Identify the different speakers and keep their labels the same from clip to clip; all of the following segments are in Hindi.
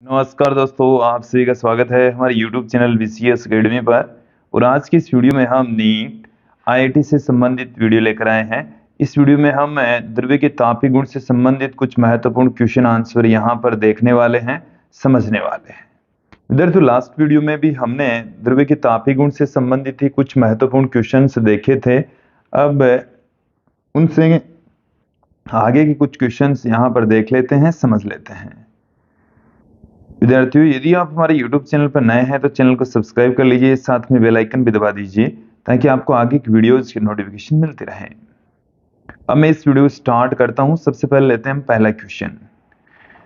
Speaker 1: नमस्कार दोस्तों, आप सभी का स्वागत है हमारे YouTube चैनल VCS अकेडमी पर। और आज की इस वीडियो में हम नीट IIT से संबंधित वीडियो लेकर आए हैं। इस वीडियो में हम द्रव्य के तापीय गुण से संबंधित कुछ महत्वपूर्ण क्वेश्चन आंसर यहाँ पर देखने वाले हैं, समझने वाले हैं। विद्यार्थियों, लास्ट वीडियो में भी हमने द्रव्य के तापीय गुण से संबंधित ही कुछ महत्वपूर्ण क्वेश्चन देखे थे। अब उनसे आगे के कुछ क्वेश्चन यहाँ पर देख लेते हैं, समझ लेते हैं। विद्यार्थियों, यदि आप हमारे YouTube चैनल पर नए हैं तो चैनल को सब्सक्राइब कर लीजिए, साथ में बेल आइकन भी दबा दीजिए ताकि आपको आगे की वीडियोज की नोटिफिकेशन मिलती रहे। अब मैं इस वीडियो को स्टार्ट करता हूं। सबसे पहले लेते हैं हम पहला क्वेश्चन।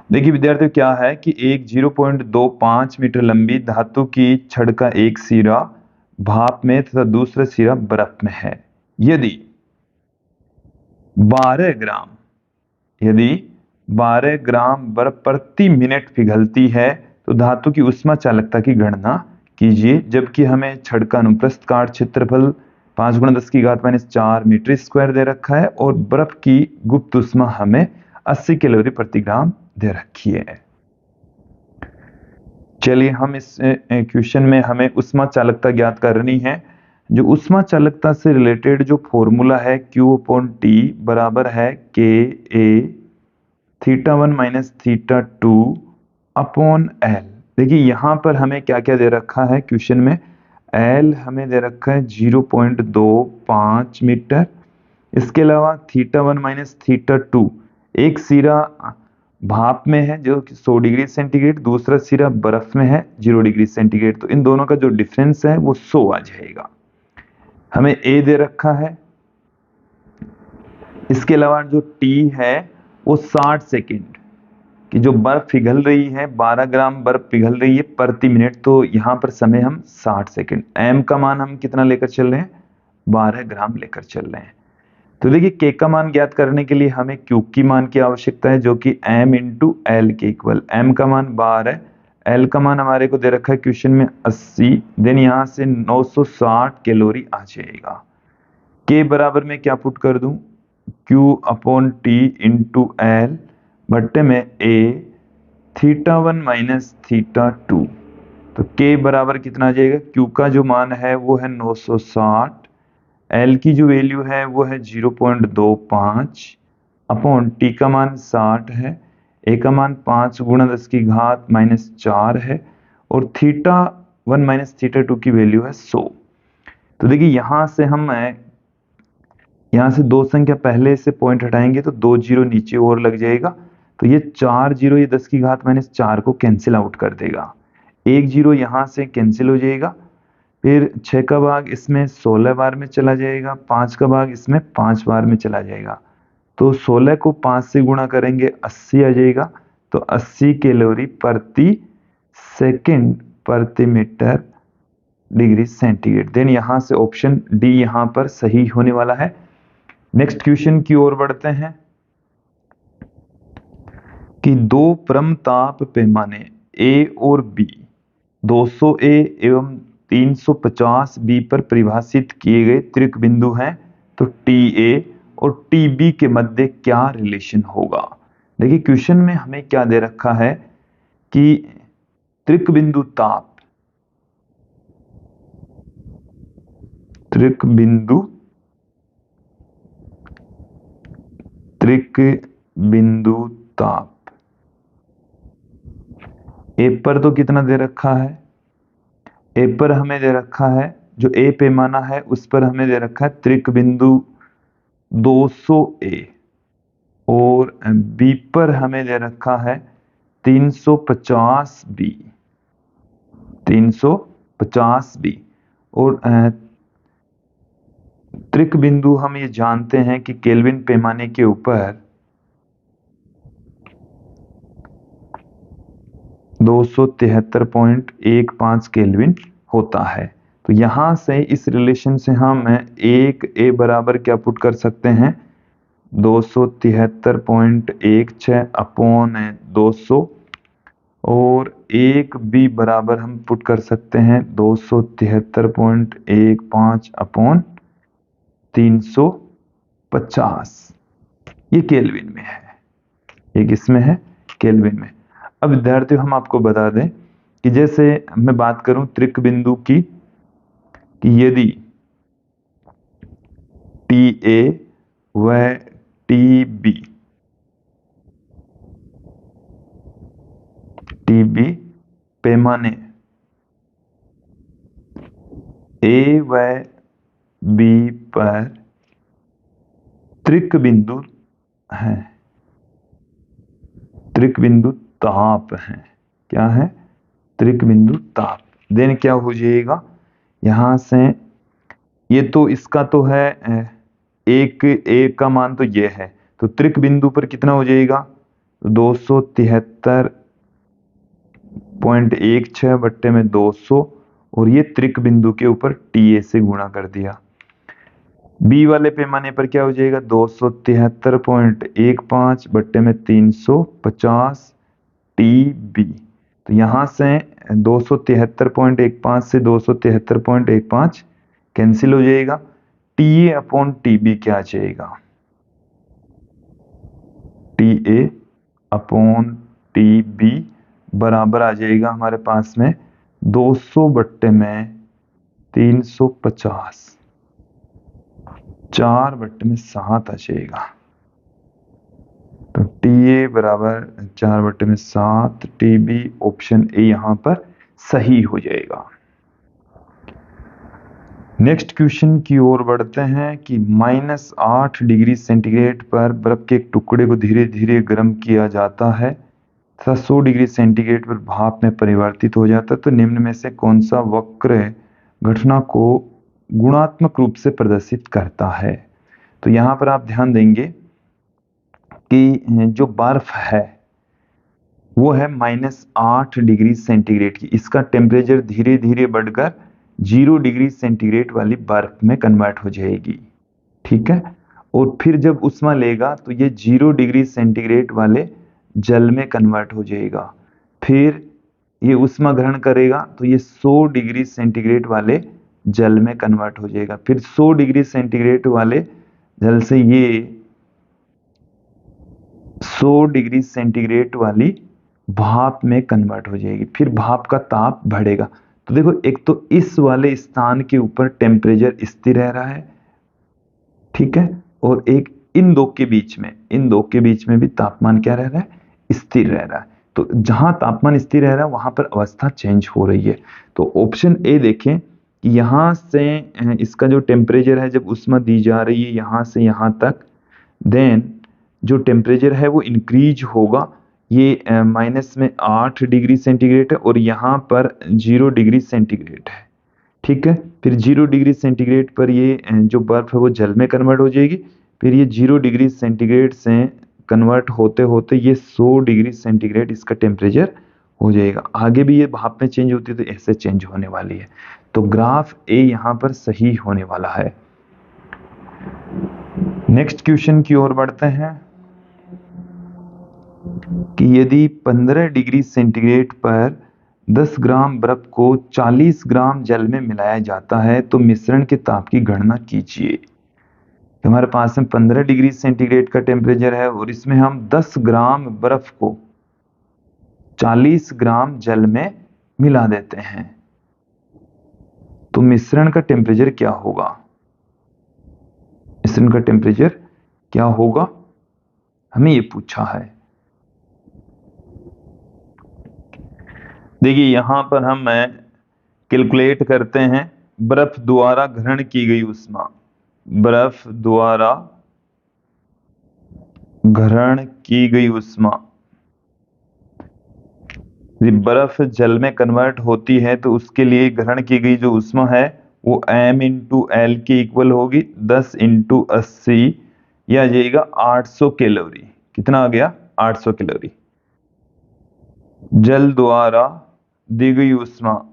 Speaker 1: देखिए विद्यार्थियों, क्या है कि एक 0.25 मीटर लंबी धातु की छड़ का एक सिरा भाप में तथा दूसरा सिरा बर्फ में है। यदि 12 ग्राम बर्फ प्रति मिनट पिघलती है तो धातु की उष्मा चालकता की गणना कीजिए। जबकि हमें छड़ का अनुप्रस्थ काट क्षेत्रफल 5 × 10⁻⁴ मीटर स्क्वायर दे रखा है और बर्फ की गुप्त उष्मा हमें 80 कैलोरी प्रति ग्राम दे रखी है। चलिए, हम इस क्वेश्चन में हमें उष्मा चालकता ज्ञात करनी है। जो उष्मा चालकता से रिलेटेड जो फॉर्मूला है Q/T बराबर है KA θ1 - θ2 अपॉन L। देखिए यहाँ पर हमें क्या क्या दे रखा है क्वेश्चन में। L हमें दे रखा है 0.25 मीटर। इसके अलावा θ1 - θ2, एक सिरा भाप में है जो 100 डिग्री सेंटीग्रेड, दूसरा सिरा बर्फ में है 0 डिग्री सेंटीग्रेड। तो इन दोनों का जो डिफरेंस है वो 100 आ जाएगा। हमें A दे रखा है। इसके अलावा जो T है वो 60 सेकेंड कि जो बर्फ पिघल रही है, 12 ग्राम बर्फ पिघल रही है प्रति मिनट, तो यहाँ पर समय हम 60 सेकेंड। M का मान हम कितना लेकर चल रहे हैं? 12 ग्राम लेकर चल रहे हैं। तो देखिए K का मान ज्ञात करने के लिए हमें Q की मान की आवश्यकता है जो कि M × L के इक्वल। M का मान 12, L का मान हमारे को दे रखा है क्वेश्चन में 80, देन यहाँ से 960 कैलोरी आ जाएगा। K बराबर में क्या पुट कर दूं? Q/T × L बट्टे में A θ1 - θ2। तो K बराबर कितना आ जाएगा? Q का जो मान है वो है 960, L की जो वैल्यू है वो है 0.25 अपॉन T का मान 60 है, A का मान 5 × 10⁻⁴ है और θ1 - θ2 की वैल्यू है 100। तो देखिए यहाँ से दो संख्या पहले से पॉइंट हटाएंगे तो 2 जीरो नीचे और लग जाएगा। तो ये 4 जीरो ये 10⁻⁴ को कैंसिल आउट कर देगा। 1 जीरो यहाँ से कैंसिल हो जाएगा। फिर 6 का भाग इसमें 16 बार में चला जाएगा, 5 का भाग इसमें 5 बार में चला जाएगा। तो 16 को 5 से गुणा करेंगे 80 आ जाएगा। तो 80 कैलोरी प्रति सेकेंड प्रति मीटर डिग्री सेंटीग्रेड। देन यहाँ से ऑप्शन डी यहाँ पर सही होने वाला है। नेक्स्ट क्वेश्चन की ओर बढ़ते हैं कि दो परम ताप पैमाने A और B 200A एवं 350B पर परिभाषित किए गए त्रिक बिंदु हैं। तो TA और TB के मध्य क्या रिलेशन होगा? देखिए क्वेश्चन में हमें क्या दे रखा है कि त्रिक बिंदु ताप, त्रिक बिंदु ताप A पर तो कितना दे रखा है? A पर हमें दे रखा है, जो A पैमाना है उस पर हमें दे रखा है त्रिक बिंदु 200A और B पर हमें दे रखा है 350B और त्रिक बिंदु हम ये जानते हैं कि केल्विन पैमाने के ऊपर 273.15 केल्विन होता है। तो यहां से इस रिलेशन से हम एक A बराबर क्या पुट कर सकते हैं? 273.16 अपॉन 200 और एक B बराबर हम पुट कर सकते हैं 273.15 अपॉन 350। ये केल्विन में है, एक इसमें है केल्विन में। अब विद्यार्थियों हम आपको बता दें कि जैसे मैं बात करूं त्रिक बिंदु की, कि यदि टी ए व टी बी पैमाने ए व बी पर त्रिक बिंदु है, त्रिक बिंदु ताप है। क्या है? त्रिक बिंदु ताप। देन क्या हो जाएगा यहां से, ये तो इसका तो है एक का मान तो ये है, तो त्रिक बिंदु पर कितना हो जाएगा 273.16 बट्टे में 200, और ये त्रिक बिंदु के ऊपर टी ए से गुणा कर दिया। बी वाले पैमाने पर क्या हो जाएगा 273.15 बट्टे में 350 टी बी। तो यहां से 273.15 से 273.15 कैंसिल हो जाएगा। T A upon T B क्या आ जाएगा, T A upon T B बराबर आ जाएगा हमारे पास में 200 बट्टे में 350, 4 बट्टे में 7 आ जाएगा। तो टी ए बराबर 4 बट्टे में 7, टी बी ऑप्शन ए यहां पर सही हो जाएगा। नेक्स्ट क्वेश्चन की ओर बढ़ते हैं कि -8 डिग्री सेंटीग्रेड पर बर्फ के एक टुकड़े को धीरे धीरे गर्म किया जाता है तथा 100 डिग्री सेंटीग्रेड पर भाप में परिवर्तित हो जाता है, तो निम्न में से कौन सा वक्र घटना को गुणात्मक रूप से प्रदर्शित करता है। तो यहां पर आप ध्यान देंगे कि जो बर्फ है वो है -8 डिग्री सेंटीग्रेड की, इसका टेम्परेचर धीरे धीरे बढ़कर 0 डिग्री सेंटीग्रेड वाली बर्फ में कन्वर्ट हो जाएगी। ठीक है, और फिर जब उष्मा लेगा तो ये 0 डिग्री सेंटीग्रेड वाले जल में कन्वर्ट हो जाएगा। फिर ये उष्मा ग्रहण करेगा तो ये 100 डिग्री सेंटीग्रेड वाले जल में कन्वर्ट हो जाएगा। फिर 100 डिग्री सेंटीग्रेड वाले जल से ये 100 डिग्री सेंटीग्रेड वाली भाप में कन्वर्ट हो जाएगी। फिर भाप का ताप बढ़ेगा। तो देखो, एक तो इस वाले स्थान के ऊपर टेम्परेचर स्थिर रह रहा है, ठीक है, और एक इन दो के बीच में भी तापमान क्या रह रहा है, स्थिर रह रहा है। तो जहां तापमान स्थिर रह रहा है वहां पर अवस्था चेंज हो रही है। तो ऑप्शन ए देखें कि यहां से इसका जो टेम्परेचर है, जब उष्मा दी जा रही है यहां से यहां तक, देन जो टेम्परेचर है वो इंक्रीज होगा। ये -8 डिग्री सेंटीग्रेड है और यहाँ पर 0 डिग्री सेंटीग्रेड है। ठीक है, फिर 0 डिग्री सेंटीग्रेड पर ये जो बर्फ है वो जल में कन्वर्ट हो जाएगी। फिर ये 0 डिग्री सेंटीग्रेड से कन्वर्ट होते होते ये 100 डिग्री सेंटीग्रेड इसका टेम्परेचर हो जाएगा। आगे भी ये भाप में चेंज होती है तो ऐसे चेंज होने वाली है। तो ग्राफ ए यहाँ पर सही होने वाला है। नेक्स्ट क्वेश्चन की ओर बढ़ते हैं कि यदि 15 डिग्री सेंटीग्रेड पर 10 ग्राम बर्फ को 40 ग्राम जल में मिलाया जाता है तो मिश्रण के ताप की गणना कीजिए। हमारे पास में 15 डिग्री सेंटीग्रेड का टेम्परेचर है और इसमें हम 10 ग्राम बर्फ को 40 ग्राम जल में मिला देते हैं, तो मिश्रण का टेम्परेचर क्या होगा, मिश्रण का टेम्परेचर क्या होगा, हमें ये पूछा है। देखिए यहां पर हम कैलकुलेट करते हैं बर्फ द्वारा ग्रहण की गई उष्मा, बर्फ द्वारा ग्रहण की गई उष्मा, यदि बर्फ जल में कन्वर्ट होती है तो उसके लिए ग्रहण की गई जो उष्मा है वो m इंटू एल के इक्वल होगी। 10 इंटू 80 यह आ जाएगा 800 कैलोरी। कितना आ गया, 800 कैलोरी। जल द्वारा दी गई उष्मा,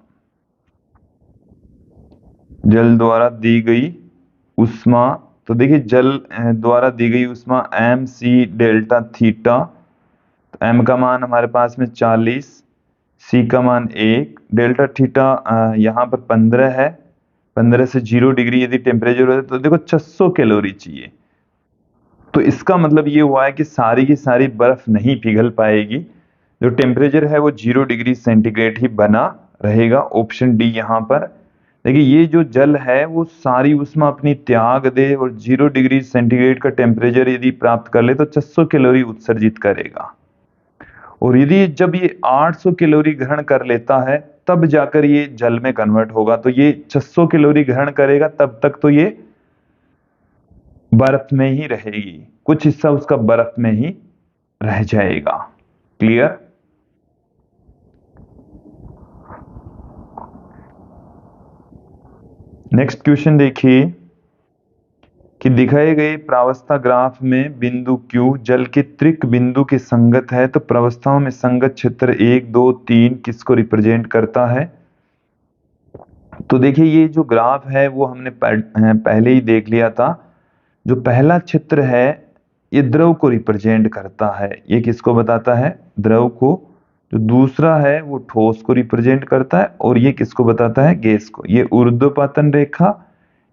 Speaker 1: जल द्वारा दी गई उष्मा, तो देखिए जल द्वारा दी गई उष्मा एम सी डेल्टा थीटा। तो एम का मान हमारे पास में 40, सी का मान 1, डेल्टा थीटा यहाँ पर 15 है। 15 से 0 डिग्री यदि टेम्परेचर हो तो देखो 600 कैलोरी चाहिए। तो इसका मतलब ये हुआ है कि सारी की सारी बर्फ नहीं पिघल पाएगी, जो टेम्परेचर है वो 0 डिग्री सेंटीग्रेड ही बना रहेगा, ऑप्शन डी यहाँ पर। देखिए ये जो जल है वो सारी ऊष्मा अपनी त्याग दे और 0 डिग्री सेंटीग्रेड का टेम्परेचर यदि प्राप्त कर ले तो 600 कैलोरी उत्सर्जित करेगा, और यदि जब ये 800 कैलोरी ग्रहण कर लेता है तब जाकर ये जल में कन्वर्ट होगा। तो ये 600 कैलोरी ग्रहण करेगा तब तक तो ये बर्फ में ही रहेगी, कुछ हिस्सा उसका बर्फ में ही रह जाएगा। क्लियर? नेक्स्ट क्वेश्चन देखिए कि दिखाए गए प्रावस्था ग्राफ में बिंदु Q जल के त्रिक बिंदु के संगत है, तो प्रावस्थाओं में संगत क्षेत्र 1, 2, 3 किसको रिप्रेजेंट करता है? तो देखिए ये जो ग्राफ है वो हमने पहले ही देख लिया था। जो पहला क्षेत्र है ये द्रव को रिप्रेजेंट करता है, ये किसको बताता है? द्रव को। जो दूसरा है वो ठोस को रिप्रेजेंट करता है, और ये किसको बताता है? गैस को। ये ऊर्ध्वपातन रेखा,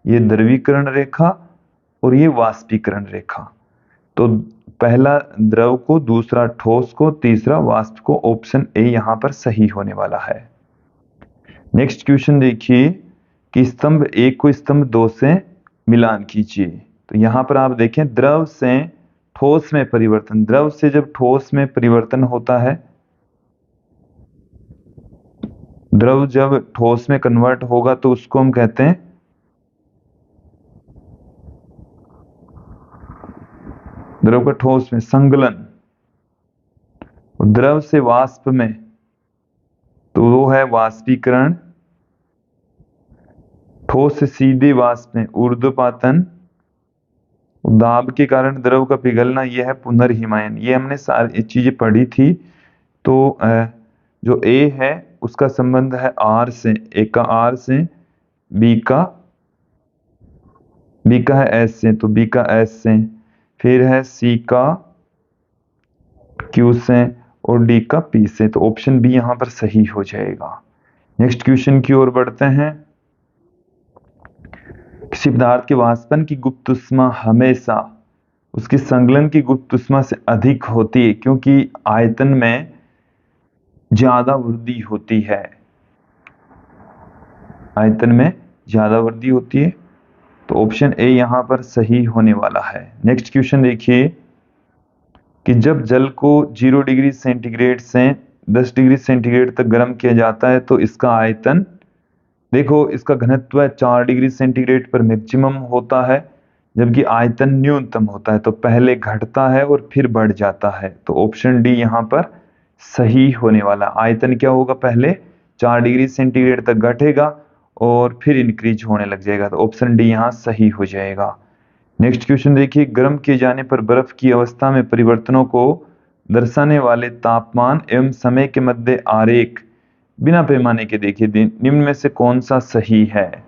Speaker 1: ये द्रवीकरण रेखा, और ये वाष्पीकरण रेखा। तो पहला द्रव को, दूसरा ठोस को, तीसरा वाष्प को। ऑप्शन ए यहां पर सही होने वाला है। नेक्स्ट क्वेश्चन देखिए कि स्तंभ 1 को स्तंभ 2 से मिलान कीजिए। तो यहां पर आप देखें द्रव से ठोस में परिवर्तन, द्रव से जब ठोस में परिवर्तन होता है, द्रव जब ठोस में कन्वर्ट होगा तो उसको हम कहते हैं द्रव का ठोस में संगलन। द्रव से वाष्प में तो वो है वाष्पीकरण, ठोस से सीधे वाष्प में ऊर्ध्वपातन, दाब के कारण द्रव का पिघलना यह है पुनर्हिमायन। ये हमने सारी चीजें पढ़ी थी। तो जो ए है उसका संबंध है आर से, ए का आर से, बी का है एस से, तो बी का एस से, फिर है सी का क्यू से, और डी का पी से। तो ऑप्शन बी यहां पर सही हो जाएगा। नेक्स्ट क्वेश्चन की ओर बढ़ते हैं। किसी पदार्थ के वाष्पन की गुप्त ऊष्मा हमेशा उसकी संगलन की गुप्त ऊष्मा से अधिक होती है, क्योंकि आयतन में ज्यादा वृद्धि होती है, आयतन में ज्यादा वृद्धि होती है। तो ऑप्शन ए यहां पर सही होने वाला है। नेक्स्ट क्वेश्चन देखिए कि जब जल को 0 डिग्री सेंटीग्रेड से 10 डिग्री सेंटीग्रेड तक गर्म किया जाता है तो इसका आयतन, देखो इसका घनत्व 4 डिग्री सेंटीग्रेड पर मैक्सिमम होता है, जबकि आयतन न्यूनतम होता है। तो पहले घटता है और फिर बढ़ जाता है। तो ऑप्शन डी यहां पर सही होने वाला। आयतन क्या होगा? पहले 4 डिग्री सेंटीग्रेड तक घटेगा और फिर इंक्रीज होने लग जाएगा। तो ऑप्शन डी यहां सही हो जाएगा। नेक्स्ट क्वेश्चन देखिए, गर्म किए जाने पर बर्फ की अवस्था में परिवर्तनों को दर्शाने वाले तापमान एवं समय के मध्य आरेख बिना पैमाने के देखिए निम्न में से कौन सा सही है?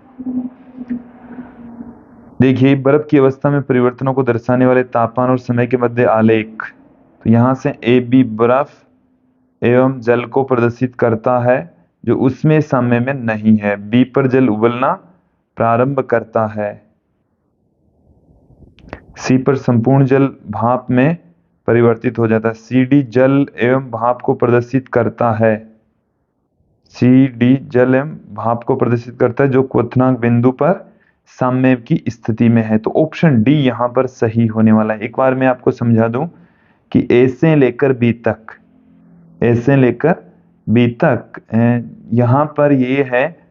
Speaker 1: देखिए बर्फ की अवस्था में परिवर्तनों को दर्शाने वाले तापमान और समय के मध्य आलेख, तो यहां से ए बी बर्फ एवं जल को प्रदर्शित करता है जो उसमें साम्य में नहीं है। बी पर जल उबलना प्रारंभ करता है, सी पर संपूर्ण जल भाप में परिवर्तित हो जाता है। सी डी जल एवं भाप को प्रदर्शित करता है, सी डी जल एवं भाप को प्रदर्शित करता है जो क्वथनांक बिंदु पर साम्य की स्थिति में है। तो ऑप्शन डी यहां पर सही होने वाला है। एक बार मैं आपको समझा दूं कि ए से लेकर बी तक, ए से लेकर बी तक यहां पर ये है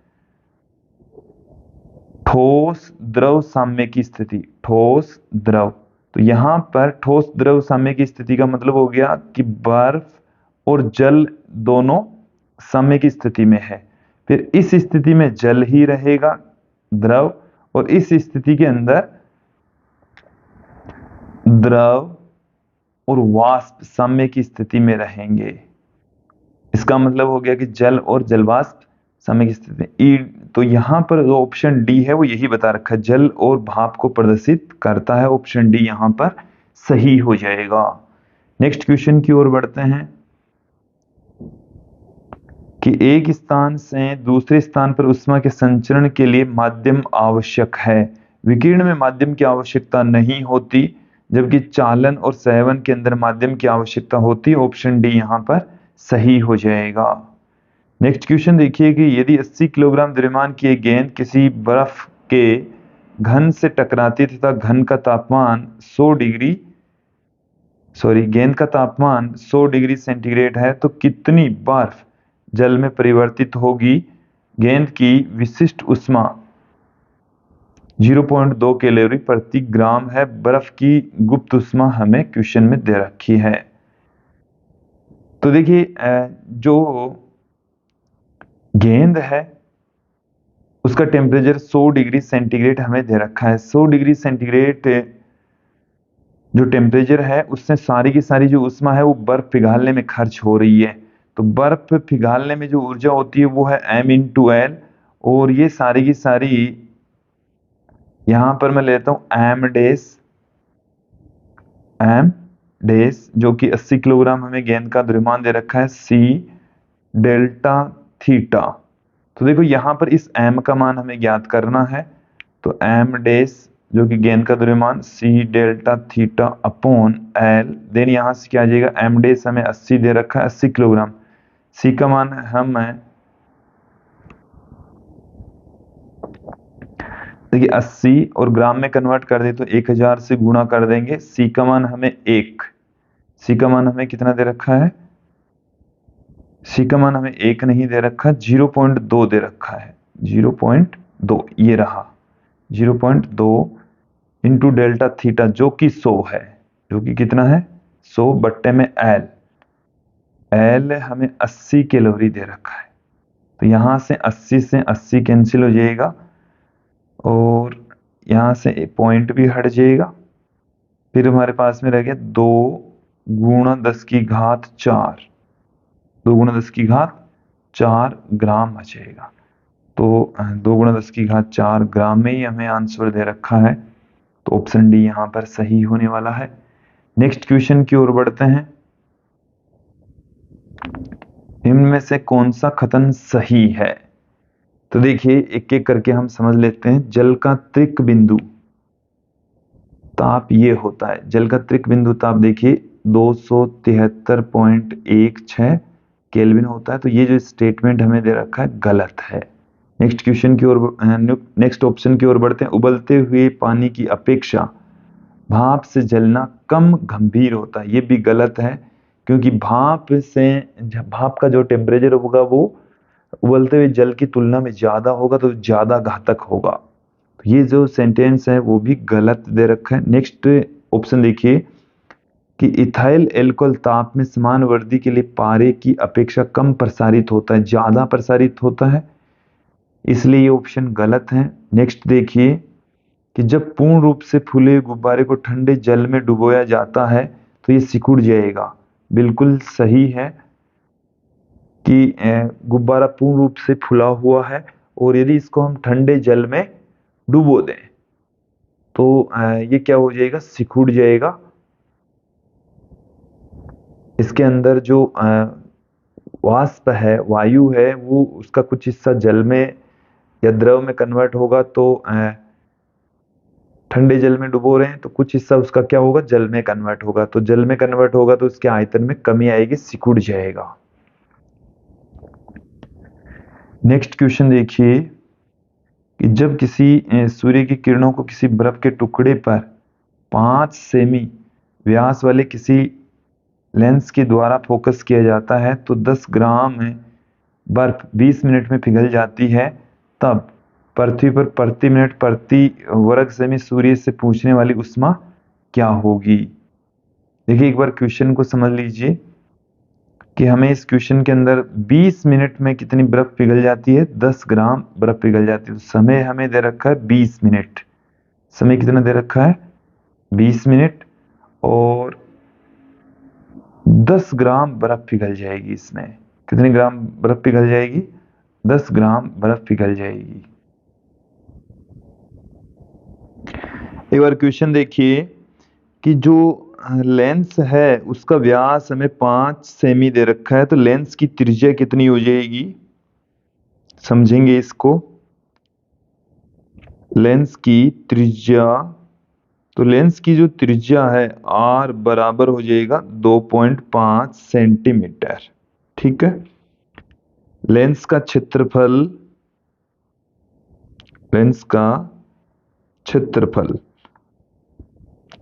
Speaker 1: ठोस द्रव साम्य की स्थिति, ठोस द्रव। तो यहां पर ठोस द्रव साम्य की स्थिति का मतलब हो गया कि बर्फ और जल दोनों साम्य की स्थिति में है। फिर इस स्थिति में जल ही रहेगा द्रव, और इस स्थिति के अंदर द्रव और वाष्प साम्य की स्थिति में रहेंगे। इसका मतलब हो गया कि जल और जलवाष्प साम्य की स्थिति। तो यहां पर जो ऑप्शन डी है वो यही बता रखा है, जल और भाप को प्रदर्शित करता है। ऑप्शन डी यहां पर सही हो जाएगा। नेक्स्ट क्वेश्चन की ओर बढ़ते हैं कि एक स्थान से दूसरे स्थान पर ऊष्मा के संचरण के लिए माध्यम आवश्यक है। विकिरण में माध्यम की आवश्यकता नहीं होती, जबकि चालन और संवहन के अंदर माध्यम की आवश्यकता होती है। ऑप्शन डी यहां पर सही हो जाएगा। नेक्स्ट क्वेश्चन देखिए कि यदि 80 किलोग्राम द्रव्यमान की एक गेंद किसी बर्फ के घन से टकराती है तथा घन का तापमान 100 डिग्री गेंद का तापमान 100 डिग्री सेंटीग्रेड है तो कितनी बर्फ जल में परिवर्तित होगी? गेंद की विशिष्ट ऊष्मा 0.2 कैलोरी प्रति ग्राम है। बर्फ की गुप्त ऊष्मा हमें क्वेश्चन में दे रखी है। तो देखिए जो गेंद है उसका टेम्परेचर 100 डिग्री सेंटीग्रेड हमें दे रखा है। 100 डिग्री सेंटीग्रेड जो टेम्परेचर है उससे सारी की सारी जो ऊष्मा है वो बर्फ पिघालने में खर्च हो रही है। तो बर्फ पिघालने में जो ऊर्जा होती है वो है m×l, और ये सारी की सारी यहां पर मैं लेता हूं m डेस, जो कि 80 किलोग्राम हमें गेंद का द्रव्यमान दे रखा है c डेल्टा थीटा। तो देखो यहां पर इस m का मान हमें ज्ञात करना है। तो m डेस जो कि गेंद का द्रव्यमान c delta theta upon l, then यहां से क्या आ जाएगा, m डेस हमें 80 दे रखा है, 80 किलोग्राम। c का मान हम देखिए 80 और ग्राम में कन्वर्ट कर दे तो 1000 से गुणा कर देंगे। c का मान हमें c का मान हमें कितना दे रखा है? c का मान हमें 1 नहीं दे रखा, 0.2 दे रखा है। 0.2 ये रहा, 0.2 इंटू डेल्टा थीटा जो कि 100 है, जो कि कितना है 100 बट्टे में l हमें 80 कैलोरी दे रखा है। तो यहां से 80 से 80 कैंसिल हो जाएगा और यहां से पॉइंट भी हट जाएगा। फिर हमारे पास में रह गया 2 गुणा 10 की घात 4, 2 गुणा 10 की घात 4 ग्राम बचेगा। तो 2 गुणा 10 की घात 4 ग्राम में ही हमें आंसर दे रखा है। तो ऑप्शन डी यहां पर सही होने वाला है। नेक्स्ट क्वेश्चन की ओर बढ़ते हैं। इनमें से कौन सा कथन सही है? तो देखिए एक एक करके हम समझ लेते हैं। जल का त्रिक बिंदु ताप ये होता है, जल का त्रिक बिंदु ताप देखिए 273.16 केल्विन होता है। तो ये जो स्टेटमेंट हमें दे रखा है गलत है। नेक्स्ट क्वेश्चन की ओर, नेक्स्ट ऑप्शन की ओर बढ़ते हैं। उबलते हुए पानी की अपेक्षा भाप से जलना कम गंभीर होता है, ये भी गलत है, क्योंकि भाप का जो टेम्परेचर होगा वो उबलते हुए जल की तुलना में ज्यादा होगा, तो ज्यादा घातक होगा। तो ये जो सेंटेंस है वो भी गलत दे रखा है। नेक्स्ट ऑप्शन देखिए कि इथाइल एल्कोहल ताप में समान वर्दी के लिए पारे की अपेक्षा कम प्रसारित होता है, ज्यादा प्रसारित होता है, इसलिए ये ऑप्शन गलत है। नेक्स्ट देखिए कि जब पूर्ण रूप से फूले गुब्बारे को ठंडे जल में डुबोया जाता है तो ये सिकुड़ जाएगा, बिल्कुल सही है कि गुब्बारा पूर्ण रूप से फूला हुआ है और यदि इसको हम ठंडे जल में डुबो दें तो ये क्या हो जाएगा, सिकुड़ जाएगा। इसके अंदर जो वाष्प है, वायु है, वो उसका कुछ हिस्सा जल में या द्रव में कन्वर्ट होगा। तो ठंडे जल में डुबो रहे हैं तो कुछ हिस्सा उसका क्या होगा, जल में कन्वर्ट होगा। तो जल में कन्वर्ट होगा तो उसके आयतन में कमी आएगी, सिकुड़ जाएगा। नेक्स्ट क्वेश्चन देखिए कि जब किसी सूर्य की किरणों को किसी बर्फ के टुकड़े पर 5 सेमी व्यास वाले किसी लेंस के द्वारा फोकस किया जाता है तो 10 ग्राम बर्फ 20 मिनट में पिघल जाती है, तब पृथ्वी पर प्रति मिनट प्रति वर्ग सेमी सूर्य से पूछने वाली ऊष्मा क्या होगी? देखिए एक बार क्वेश्चन को समझ लीजिए कि हमें इस क्वेश्चन के अंदर 20 मिनट में कितनी बर्फ पिघल जाती है, 10 ग्राम बर्फ पिघल जाती है। तो समय हमें दे रखा है 20 मिनट। समय कितना दे रखा है, 20 मिनट, और 10 ग्राम बर्फ पिघल जाएगी। इसमें कितनी ग्राम बर्फ पिघल जाएगी, 10 ग्राम बर्फ पिघल जाएगी। एक बार क्वेश्चन देखिए कि जो लेंस है उसका व्यास हमें 5 सेमी दे रखा है, तो लेंस की त्रिज्या कितनी हो जाएगी, समझेंगे इसको। लेंस की त्रिज्या, तो लेंस की जो त्रिज्या है r बराबर हो जाएगा 2.5 सेंटीमीटर। ठीक है। लेंस का क्षेत्रफल, लेंस का क्षेत्रफल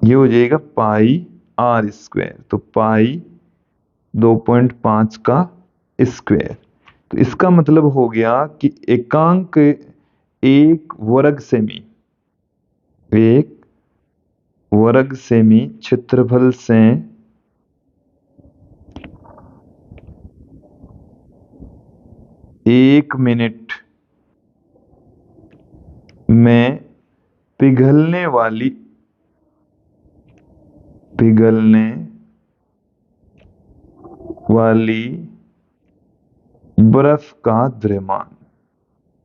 Speaker 1: ये हो जाएगा पाई आर स्क्वायर, तो पाई 2.5 का स्क्वायर। तो इसका मतलब हो गया कि एकांक एक वर्ग सेमी, एक वर्ग सेमी क्षेत्रफल से एक मिनट में पिघलने वाली, पिघलने वाली बर्फ का द्रव्यमान,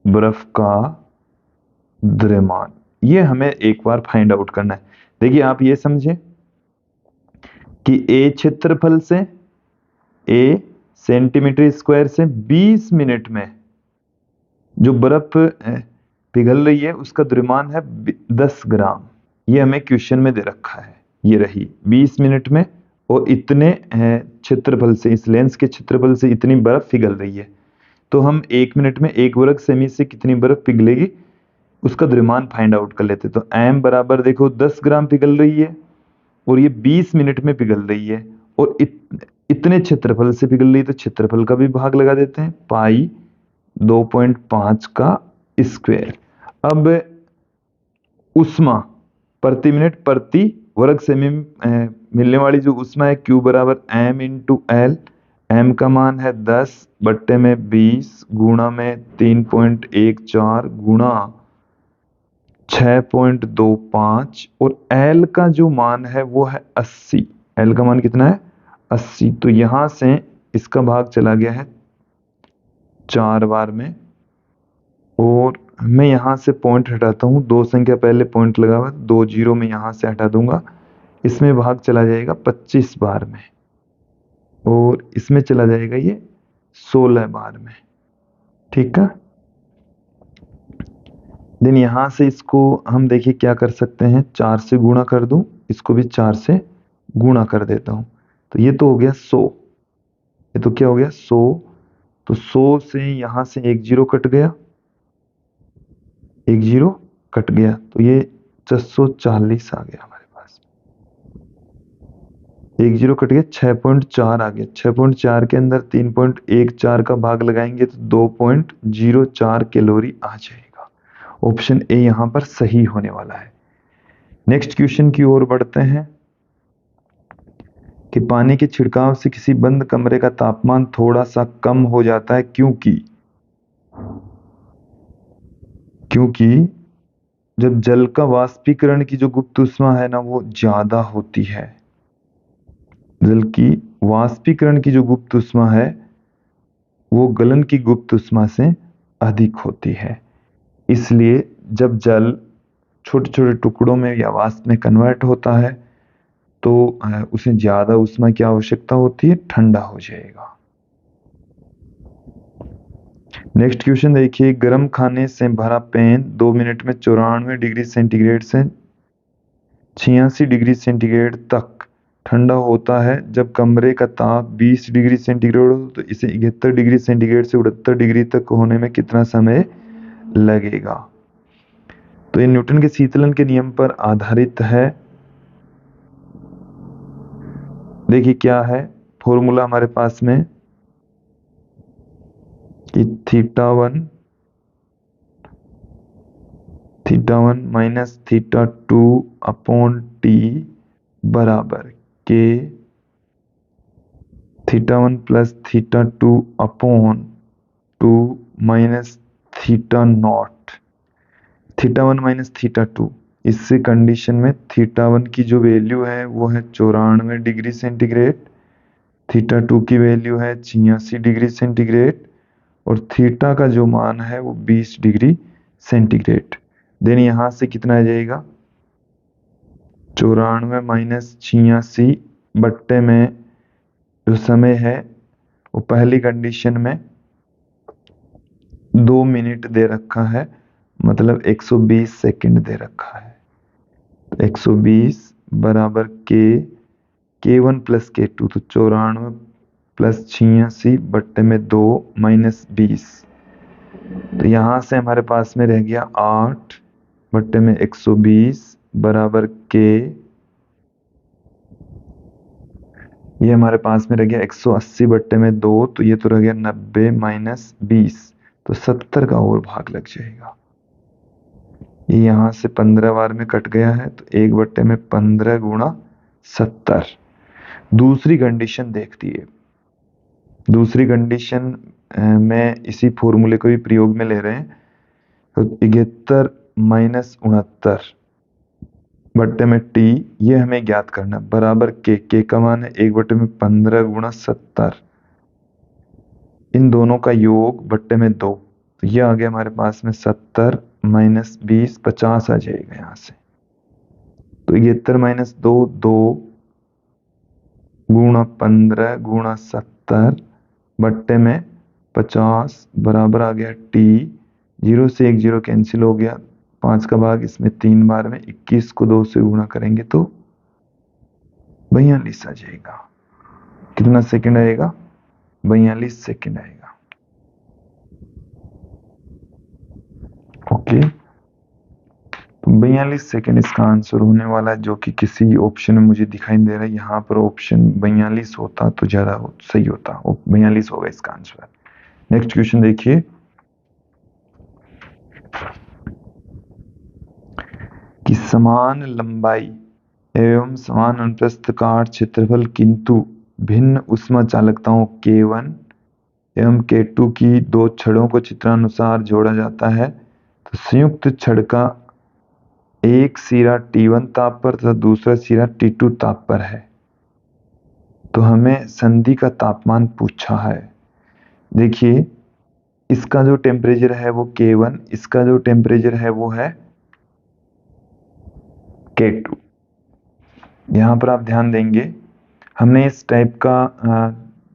Speaker 1: बर्फ का द्रव्यमान, ये हमें एक बार फाइंड आउट करना है। देखिए आप ये समझे कि ए क्षेत्रफल से, ए सेंटीमीटर स्क्वायर से 20 मिनट में जो बर्फ पिघल रही है उसका द्रव्यमान है 10 ग्राम। ये हमें क्वेश्चन में दे रखा है, ये रही 20 मिनट में, और इतने क्षेत्रफल से, इस लेंस के क्षेत्रफल से इतनी बर्फ पिघल रही है। तो हम एक मिनट में एक वर्ग सेमी से कितनी बर्फ पिघलेगी उसका द्रव्यमान फाइंड आउट कर लेते। तो m बराबर देखो 10 ग्राम पिघल रही है और ये 20 मिनट में पिघल रही है, और इतने क्षेत्रफल से पिघल रही है, तो क्षेत्रफल का भी भाग लगा देते हैं, पाई 2.5 का स्क्वायर। अब उष्मा प्रति मिनट प्रति वर्ग सेमी में मिलने वाली जो उष्मा है, Q बराबर m इंटू एल। m का मान है 10 बट्टे में 20 गुणा में 3.14 गुणा 6.25, और L का जो मान है वो है 80। L का मान कितना है? 80। तो यहां से इसका भाग चला गया है 4 बार में, और मैं यहां से पॉइंट हटाता हूं, दो संख्या पहले पॉइंट लगा हुआ, 2 जीरो में यहां से हटा दूंगा। इसमें भाग चला जाएगा 25 बार में, और इसमें चला जाएगा ये 16 बार में। ठीक है। देन यहां से इसको हम देखिए क्या कर सकते हैं, 4 से गुणा कर दूं, इसको भी 4 से गुणा कर देता हूं। तो ये तो हो गया 100, ये तो क्या हो गया 100। तो 100 से यहां से एक जीरो कट गया, एक जीरो कट गया, तो ये 640 आ गया हमारे पास। एक जीरो कट गया, 6.4 आ गया। 6.4 के अंदर 3.14 का भाग लगाएंगे तो 2.04 कैलोरी आ जाएगा। ऑप्शन ए यहां पर सही होने वाला है। नेक्स्ट क्वेश्चन की ओर बढ़ते हैं कि पानी के छिड़काव से किसी बंद कमरे का तापमान थोड़ा सा कम हो जाता है क्योंकि, क्योंकि जब जल का वाष्पीकरण की जो गुप्त ऊष्मा है ना वो ज्यादा होती है। जल की वाष्पीकरण की जो गुप्त ऊष्मा है वो गलन की गुप्त ऊष्मा से अधिक होती है। इसलिए जब जल छोटे छोटे टुकड़ों में या वाष्प में कन्वर्ट होता है तो उसे ज्यादा ऊष्मा की आवश्यकता होती है, ठंडा हो जाएगा। नेक्स्ट क्वेश्चन देखिए, गर्म खाने से भरा पैन 2 मिनट में 94 डिग्री सेंटीग्रेड से 86 डिग्री सेंटीग्रेड तक ठंडा होता है। जब कमरे का ताप 20 डिग्री सेंटीग्रेड हो तो इसे 71 डिग्री सेंटीग्रेड से 68 डिग्री तक होने में कितना समय लगेगा? तो ये न्यूटन के शीतलन के नियम पर आधारित है। देखिए क्या है फॉर्मूला हमारे पास में कि theta one minus theta two upon T बराबर के theta one plus theta two upon 2 minus theta naught. Theta one minus theta two, इससे कंडीशन में थीटा1 की जो वैल्यू है वो है 94 डिग्री सेंटीग्रेड, थीटा2 की वैल्यू है 86 डिग्री सेंटीग्रेड, और थीटा का जो मान है वो 20 डिग्री सेंटीग्रेड। देन यहां से कितना आ जाएगा 94 माइनस 86 बट्टे में जो समय है वो पहली कंडीशन में 2 मिनट दे रखा है, मतलब 120 सेकंड दे रखा है। 120 बराबर के K1 प्लस K2, तो 94 प्लस 86/2 माइनस 20। तो यहां से हमारे पास में रह गया 8/120 बराबर के, ये हमारे पास में रह गया 180/2, तो ये तो रह गया 90 माइनस 20, तो 70 का और भाग लग जाएगा। ये यहां से 15 बार में कट गया है, तो 1/15 गुणा 70। दूसरी कंडीशन देखती है। दूसरी कंडीशन में इसी फॉर्मूले को भी प्रयोग में ले रहे हैं, तो 71 माइनस 69/टी, ये हमें ज्ञात करना है, बराबर के का मान है 1/15 गुणा 70, इन दोनों का योग बट्टे में 2, तो ये आ गया हमारे पास में 70 माइनस 20, 50 आ जाएगा यहां से। तो 71 माइनस 2, 2 गुणा 15 गुणा 70 बट्टे में 50 बराबर आ गया टी। 0 से 1 0 कैंसिल हो गया, 5 का भाग इसमें 3 बार में, 21 को 2 से गुणा करेंगे तो 42 आ जाएगा। कितना सेकंड आएगा? 42 सेकंड आएगा। ओके, तो 42 सेकंड इसका आंसर होने वाला है, जो कि किसी ऑप्शन में मुझे दिखाई दे रहा है। यहाँ पर ऑप्शन 42 होता तो ज्यादा सही होता, 42 होगा इसका आंसर। नेक्स्ट क्वेश्चन देखिए कि समान लंबाई एवं समान अनुप्रस्थ काट क्षेत्रफल किंतु भिन्न उष्मा चालकताओं K1 एवं K2 की दो छड़ों को चित्रानुसार जोड़ा जाता है, तो संयुक्त छड़ का एक सिरा T1 ताप पर तथा दूसरा सिरा T2 ताप पर है। तो हमें संधि का तापमान पूछा है। देखिए, इसका जो टेम्परेचर है वो K1, इसका जो टेम्परेचर है वो है K2। यहाँ पर आप ध्यान देंगे, हमने इस टाइप का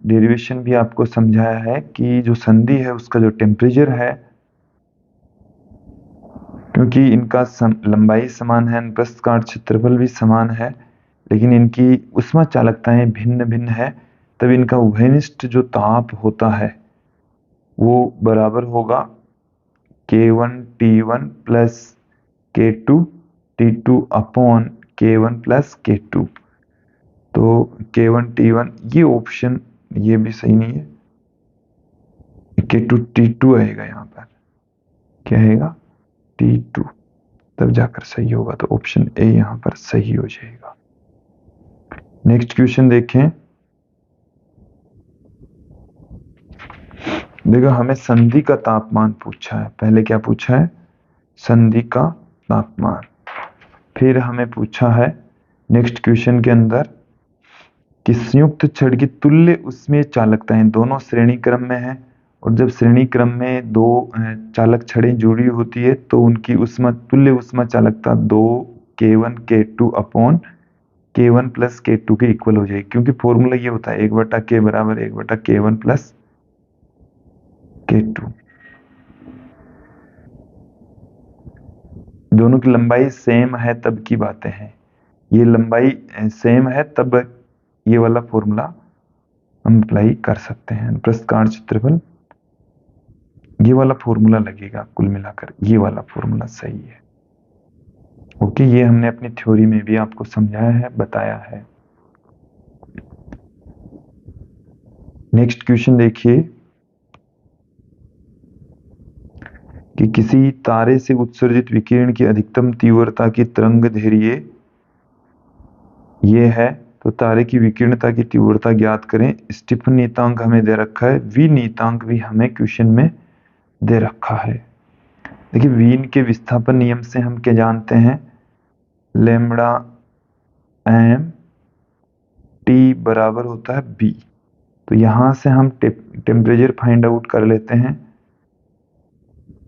Speaker 1: डेरिवेशन भी आपको समझाया है कि जो संधि है उसका जो टेम्परेचर है, क्योंकि इनका लंबाई समान है, अनुप्रस्थ काट क्षेत्रफल भी समान है, लेकिन इनकी उष्मा चालकताएं भिन्न भिन्न है, तब इनका उभयनिष्ठ जो ताप होता है वो बराबर होगा K1 T1 plus K2 T2 upon K1 plus K2। तो K1 T1, ये ऑप्शन ये भी सही नहीं है, K2 T2 आएगा यहाँ पर। क्या आएगा? T2, तब जाकर सही होगा, तो ऑप्शन ए यहाँ पर सही हो जाएगा। नेक्स्ट क्वेश्चन देखें। देखो, हमें संधि का तापमान पूछा है। पहले क्या पूछा है? संधि का तापमान। फिर हमें पूछा है नेक्स्ट क्वेश्चन के अंदर कि संयुक्त छड़ की तुल्य उष्मीय चालकताएं दोनों श्रेणी क्रम में है, और जब श्रेणी क्रम में दो चालक छड़ें जुड़ी होती है तो उनकी उष्मा तुल्य उष्मा चालकता 2 K1 K2 upon K1 plus K2 के इक्वल हो जाएगी, क्योंकि फॉर्मूला ये होता है 1/K बराबर 1/K1 प्लस K2। दोनों की लंबाई सेम है तब की बातें हैं। ये लंबाई सेम है तब ये वाला फॉर्मूला हम अप्लाई कर सकते हैं। अनुप्रस्थ काट क्षेत्रफल, ये वाला फॉर्मूला लगेगा, कुल मिलाकर ये वाला फॉर्मूला सही है। ओके, ये हमने अपनी थ्योरी में भी आपको समझाया है, बताया है। नेक्स्ट क्वेश्चन देखिए कि किसी तारे से उत्सर्जित विकिरण की अधिकतम तीव्रता की तरंग दैर्घ्य ये है, तो तारे की विकिरणता की तीव्रता ज्ञात करें। स्टीफन नियतांक हमें दे रखा है, वी नियतांक भी हमें क्वेश्चन में दे रखा है। देखिए, वीन के विस्थापन नियम से हम क्या जानते हैं? लैम्बडा एम टी बराबर होता है बी। तो यहां से हम टेम्परेचर फाइंड आउट कर लेते हैं।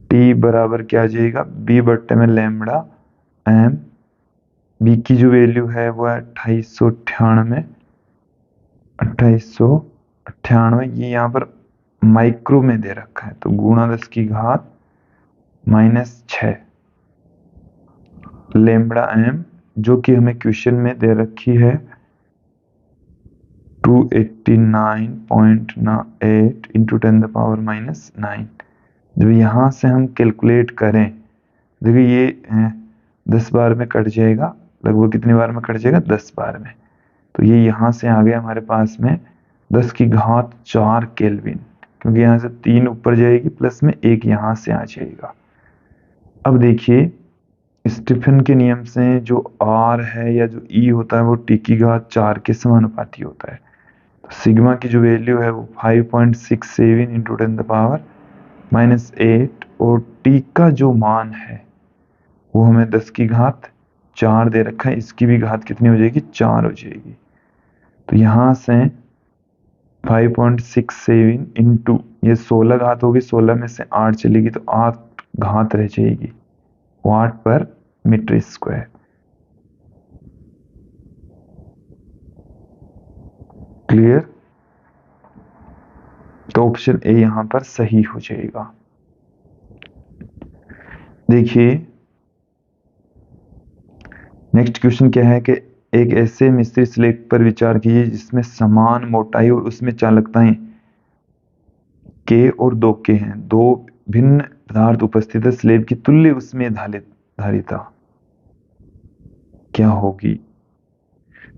Speaker 1: टी बराबर क्या आ जाएगा? बी बट्टे में लैम्बडा एम। बी की जो वैल्यू है वो है 2898। 2898, ये यहाँ पर माइक्रो में दे रखा है, तो गुणा 10 की घात -6 लैम्बडा एम, जो कि हमें क्वेश्चन में दे रखी है 289.8 इंटू 10⁻⁻9। जब यहाँ से हम कैलकुलेट करें, देखिए ये 10 बार में कट जाएगा, लगभग कितनी बार में कट जाएगा, 10 बार में। तो ये यहाँ से आ गया हमारे पास में 10 की घात 4 केल्विन, क्योंकि यहाँ से 3 ऊपर जाएगी प्लस में 1 यहाँ से आ जाएगा। अब देखिए स्टीफन के नियम से जो R है या जो E होता है वो T की घात 4 के समानुपाती होता है। तो सिग्मा की जो वैल्यू है वो 5.67 इंटू 10⁻⁻8 और T का जो मान है वो हमें 10 की घात 4 दे रखा है, इसकी भी घात कितनी हो जाएगी, 4 हो जाएगी। तो यहाँ से 5.67 इंटू ये 16 घात होगी, 16 में से 8 चलेगी तो 8 घात रह जाएगी वाट पर मीटर स्क्वायर। क्लियर? तो ऑप्शन ए यहां पर सही हो जाएगा। देखिए नेक्स्ट क्वेश्चन क्या है कि एक ऐसे मिश्री स्लेब पर विचार कीजिए जिसमें समान मोटाई और उसमें चालकताएं K और 2K हैं। दो भिन्न पदार्थ उपस्थित है, स्लेब की तुल्य उसमें धारिता क्या होगी।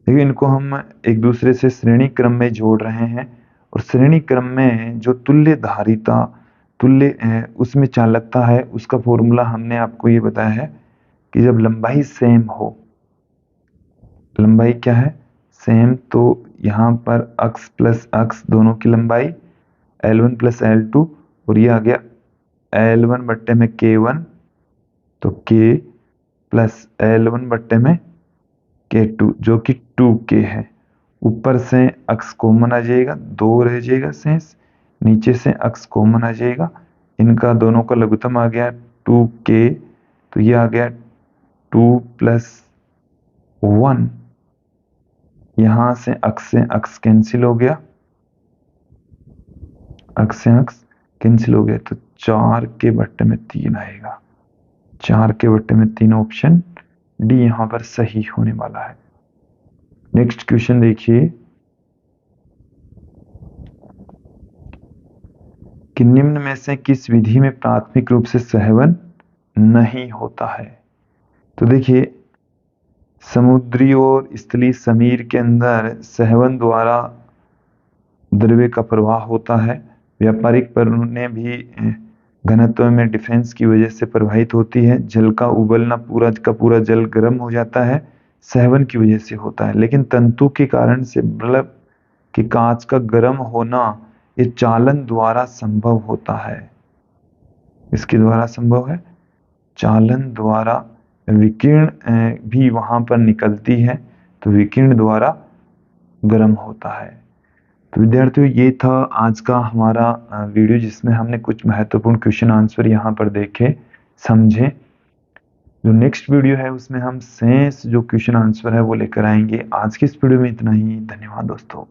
Speaker 1: देखिए इनको हम एक दूसरे से श्रेणी क्रम में जोड़ रहे हैं और श्रेणी क्रम में जो तुल्य धारिता तुल्य उसमें चालकता है उसका फॉर्मूला हमने आपको ये बताया है कि जब लंबाई सेम हो, लंबाई क्या है, सेम, तो यहाँ पर अक्ष प्लस अक्ष दोनों की लंबाई L1 प्लस L2 और ये आ गया L1 बट्टे में K1 तो K प्लस L1 बट्टे में K2 जो कि 2K है। ऊपर से अक्ष कॉमन आ जाएगा, 2 रह जाएगा शेष, नीचे से अक्ष कॉमन आ जाएगा, इनका दोनों का लघुत्तम आ गया 2K, तो ये आ गया 2 प्लस 1, यहां से अक्ष कैंसिल हो गया, अक्ष से अक्ष कैंसिल हो गया, तो 4 के बट्टे में 3 आएगा, 4 के बट्टे में 3, ऑप्शन डी यहां पर सही होने वाला है। नेक्स्ट क्वेश्चन देखिए कि निम्न में से किस विधि में प्राथमिक रूप से सहवन नहीं होता है। तो देखिए समुद्री और स्थलीय समीर के अंदर सहवन द्वारा द्रव्य का प्रवाह होता है। व्यापारिक परमाणु भी घनत्व में डिफरेंस की वजह से प्रभावित होती है। जल का उबलना, पूरा का पूरा जल गर्म हो जाता है, सहवन की वजह से होता है। लेकिन तंतु के कारण से बल्ब के कांच का गर्म होना ये चालन द्वारा संभव होता है। इसके द्वारा संभव है, चालन द्वारा विकिरण भी वहां पर निकलती है तो विकिरण द्वारा गर्म होता है। तो विद्यार्थियों ये था आज का हमारा वीडियो जिसमें हमने कुछ महत्वपूर्ण क्वेश्चन आंसर यहाँ पर देखे, समझे। जो नेक्स्ट वीडियो है उसमें हम शेष जो क्वेश्चन आंसर है वो लेकर आएंगे। आज की इस वीडियो में इतना ही। धन्यवाद दोस्तों।